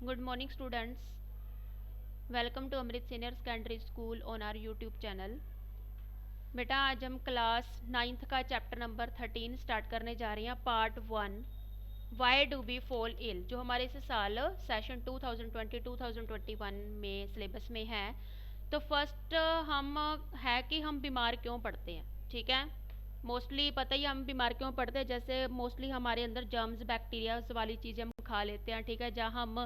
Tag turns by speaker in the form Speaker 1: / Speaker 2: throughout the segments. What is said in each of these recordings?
Speaker 1: Good morning students. Welcome to Amrit Senior Secondary School on our YouTube channel. बेटा आज हम class 9th का chapter number 13 start करने जा रहे हैं part 1 why do we fall ill, जो हमारे इस साल सेशन 2020-2021 में सिलेबस में है। तो फर्स्ट हम है कि हम बीमार क्यों पड़ते हैं। ठीक है, मोस्टली पता ही हम बीमार क्यों पड़ते हैं, जैसे मोस्टली हमारे अंदर जर्म्स बैक्टीरिया वाली चीज़ें हम खा लेते हैं। ठीक है, जहाँ हम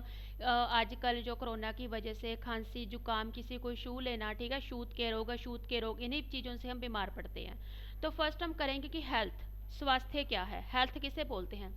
Speaker 1: आजकल जो कोरोना की वजह से खांसी जुकाम किसी को छू लेना, ठीक है, छूत के रोग इन्हीं चीज़ों से हम बीमार पड़ते हैं। तो फर्स्ट हम करेंगे कि हेल्थ, स्वास्थ्य क्या है, हेल्थ किसे बोलते हैं।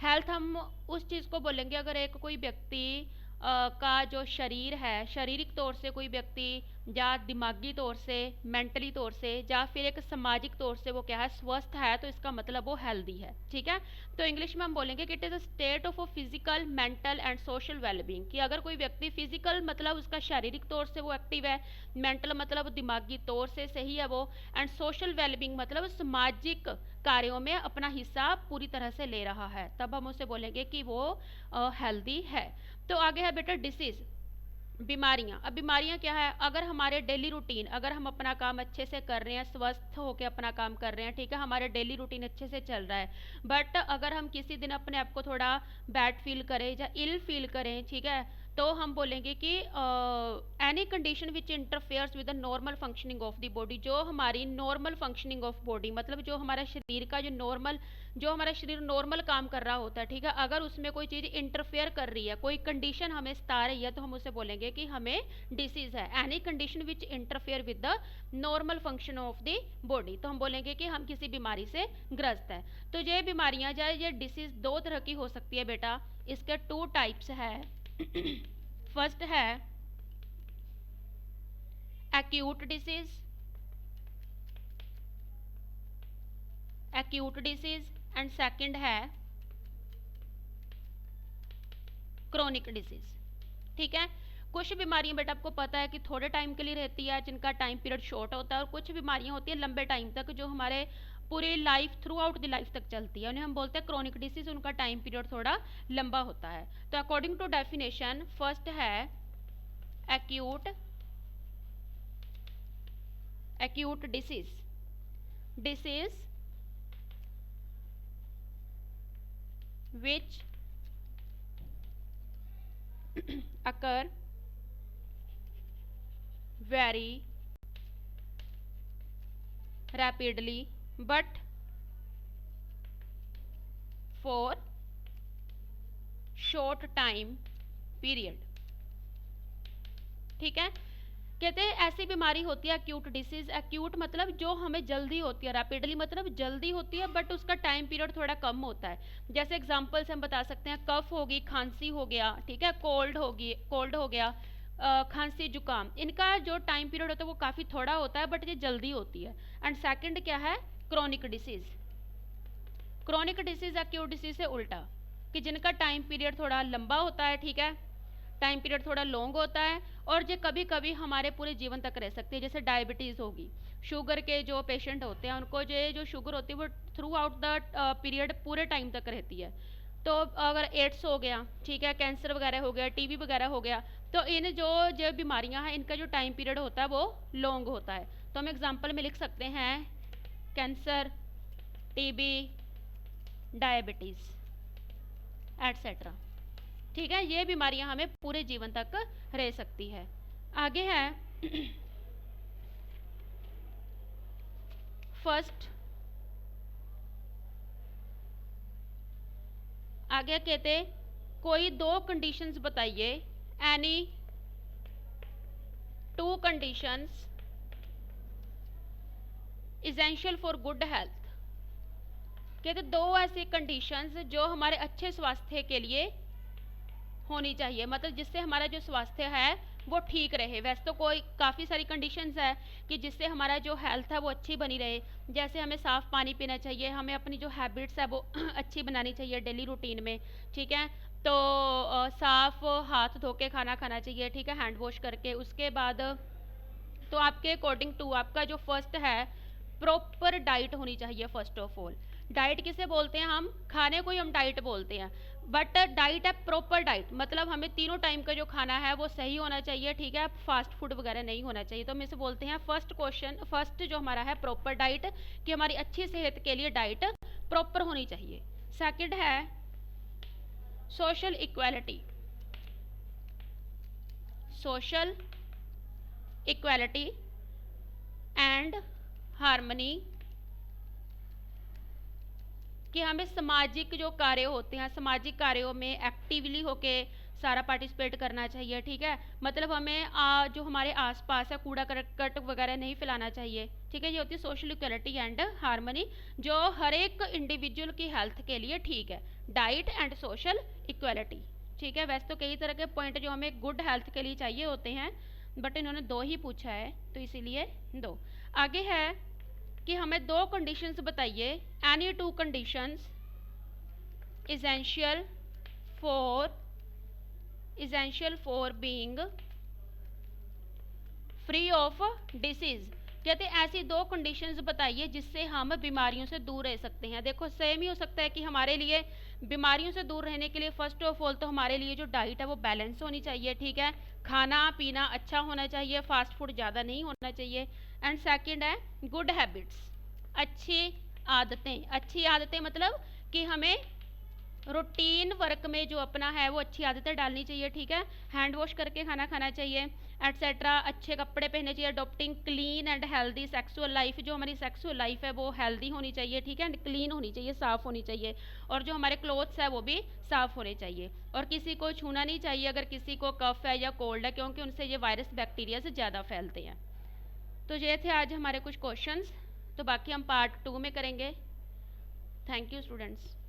Speaker 1: हेल्थ हम उस चीज़ को बोलेंगे अगर एक कोई व्यक्ति का जो शरीर है, शारीरिक तौर से कोई व्यक्ति या दिमागी तौर से, मेंटली तौर से, या फिर एक सामाजिक तौर से वो क्या है, स्वस्थ है, तो इसका मतलब वो हेल्दी है। ठीक है, तो इंग्लिश में हम बोलेंगे कि it is a state of physical mental and social wellbeing, कि अगर कोई व्यक्ति फिजिकल मतलब उसका शारीरिक तौर से वो एक्टिव है, मेंटल मतलब दिमागी तौर से सही है वो, एंड सोशल वेलबींग मतलब सामाजिक कार्यों में अपना हिस्सा पूरी तरह से ले रहा है, तब हम उसे बोलेंगे कि वो हेल्दी है। तो आगे है बेटा डिसीज, बीमारियां। अब बीमारियां क्या है, अगर हमारे डेली रूटीन, अगर हम अपना काम अच्छे से कर रहे हैं, स्वस्थ होकर अपना काम कर रहे हैं, ठीक है, हमारे डेली रूटीन अच्छे से चल रहा है, बट अगर हम किसी दिन अपने आप को थोड़ा बैड फील करें या इल फील करें, ठीक है, तो हम बोलेंगे कि any condition which interferes with the normal functioning of the body, जो हमारी नॉर्मल फंक्शनिंग ऑफ बॉडी मतलब जो हमारा शरीर का जो हमारा शरीर नॉर्मल काम कर रहा होता है, ठीक है, अगर उसमें कोई चीज़ इंटरफेयर कर रही है, कोई कंडीशन हमें सता रही है, तो हम उसे बोलेंगे कि हमें डिसीज है। Any condition which interfere with the normal function of the body, तो हम बोलेंगे कि हम किसी बीमारी से ग्रस्त है। तो ये बीमारियां या ये डिसीज दो तरह की हो सकती है बेटा, इसके 2 टाइप्स है। फर्स्ट है एक्यूट डिसीज, एंड सेकंड है क्रोनिक डिजीज। ठीक है, कुछ बीमारियां बेटा आपको पता है कि थोड़े टाइम के लिए रहती है, जिनका टाइम पीरियड शॉर्ट होता है, और कुछ बीमारियां होती है लंबे टाइम तक, जो हमारे पूरी life through out the life तक चलती है, उन्हें हम बोलते हैं क्रोनिक डिसीज, उनका टाइम पीरियड थोड़ा लंबा होता है। तो अकॉर्डिंग टू डेफिनेशन फर्स्ट है acute disease which occur very rapidly but for short time period। ठीक है, कहते हैं ऐसी बीमारी होती है एक्यूट डिसीज। एक्यूट मतलब जो हमें जल्दी होती है, रैपिडली मतलब जल्दी होती है, बट उसका टाइम पीरियड थोड़ा कम होता है। जैसे एग्जांपल्स हम बता सकते हैं, कफ होगी, खांसी हो गया, ठीक है, कोल्ड हो गया, खांसी जुकाम, इनका जो टाइम पीरियड होता है वो काफ़ी थोड़ा होता है, बट ये जल्दी होती है। एंड सेकंड क्या है, क्रोनिक डिसीज एक्यूट डिसीज से उल्टा, कि जिनका टाइम पीरियड थोड़ा लंबा होता है, ठीक है, टाइम पीरियड थोड़ा लॉन्ग होता है, और ये कभी कभी हमारे पूरे जीवन तक रह सकती है। जैसे डायबिटीज़ होगी, शुगर के जो पेशेंट होते हैं उनको जो शुगर होती है वो थ्रू आउट द पीरियड पूरे टाइम तक रहती है। तो अगर एड्स हो गया, ठीक है, कैंसर वगैरह हो गया, टीबी वगैरह हो गया, तो इन जो बीमारियां हैं इनका जो टाइम पीरियड होता है वो लॉन्ग होता है। तो हम एग्जाम्पल में लिख सकते हैं कैंसर, टीबी, डायबिटीज़ एट्सेट्रा। ठीक है, ये बीमारियां हमें पूरे जीवन तक रह सकती है। आगे है फर्स्ट, आगे कहते कोई 2 कंडीशंस बताइए, any 2 conditions essential for good health. कहते 2 ऐसी कंडीशंस जो हमारे अच्छे स्वास्थ्य के लिए होनी चाहिए, मतलब जिससे हमारा जो स्वास्थ्य है वो ठीक रहे। वैसे तो कोई काफ़ी सारी कंडीशंस है कि जिससे हमारा जो हेल्थ है वो अच्छी बनी रहे, जैसे हमें साफ़ पानी पीना चाहिए, हमें अपनी जो हैबिट्स है वो अच्छी बनानी चाहिए डेली रूटीन में, ठीक है, तो साफ़ हाथ धो के खाना खाना चाहिए, ठीक है, हैंड वॉश करके। उसके बाद तो आपके अकॉर्डिंग टू आपका जो फर्स्ट है प्रॉपर डाइट होनी चाहिए फर्स्ट ऑफ ऑल। डाइट किसे बोलते हैं? हम खाने को ही हम डाइट बोलते हैं, बट डाइट है प्रॉपर डाइट, मतलब हमें तीनों टाइम का जो खाना है वो सही होना चाहिए, ठीक है, फास्ट फूड वगैरह नहीं होना चाहिए। तो हम इसे बोलते हैं फर्स्ट क्वेश्चन, फर्स्ट जो हमारा है प्रॉपर डाइट, कि हमारी अच्छी सेहत के लिए डाइट प्रॉपर होनी चाहिए। सेकंड है social equality, social equality and harmony, कि हमें सामाजिक जो कार्य होते हैं, सामाजिक कार्यों में एक्टिवली होके सारा पार्टिसिपेट करना चाहिए, ठीक है, मतलब हमें जो हमारे आसपास है कूड़ा करकट वगैरह नहीं फैलाना चाहिए, ठीक है। ये होती है सोशल इक्वलिटी एंड हार्मनी, जो हर एक इंडिविजुअल की हेल्थ के लिए ठीक है, डाइट एंड सोशल इक्वलिटी, ठीक है। वैसे तो कई तरह के पॉइंट जो हमें गुड हेल्थ के लिए चाहिए होते हैं, बट इन्होंने दो ही पूछा है तो इसीलिए दो। आगे है कि हमें दो कंडीशंस बताइए, any two conditions essential for being free of disease, कहते हैं ऐसी दो कंडीशंस बताइए जिससे हम बीमारियों से दूर रह सकते हैं। देखो सेम ही हो सकता है कि हमारे लिए बीमारियों से दूर रहने के लिए फर्स्ट ऑफ ऑल तो हमारे लिए जो डाइट है वो बैलेंस होनी चाहिए, ठीक है, खाना पीना अच्छा होना चाहिए, फास्ट फूड ज़्यादा नहीं होना चाहिए। एंड सेकंड है गुड हैबिट्स, अच्छी आदतें, अच्छी आदतें मतलब कि हमें रूटीन वर्क में जो अपना है वो अच्छी आदतें डालनी चाहिए, ठीक है, हैंड वॉश करके खाना खाना चाहिए एटसेट्रा, अच्छे कपड़े पहनने चाहिए, adopting clean and healthy sexual life, जो हमारी सेक्सुअल लाइफ है वो हेल्दी होनी चाहिए, ठीक है, एंड क्लीन होनी चाहिए, साफ़ होनी चाहिए, और जो हमारे क्लोथ्स है वो भी साफ़ होने चाहिए, और किसी को छूना नहीं चाहिए अगर किसी को कफ है या कोल्ड है, क्योंकि उनसे ये वायरस बैक्टीरिया से ज़्यादा फैलते हैं। तो ये थे आज हमारे कुछ क्वेश्चंस, तो बाकी हम पार्ट 2 में करेंगे। Thank you students.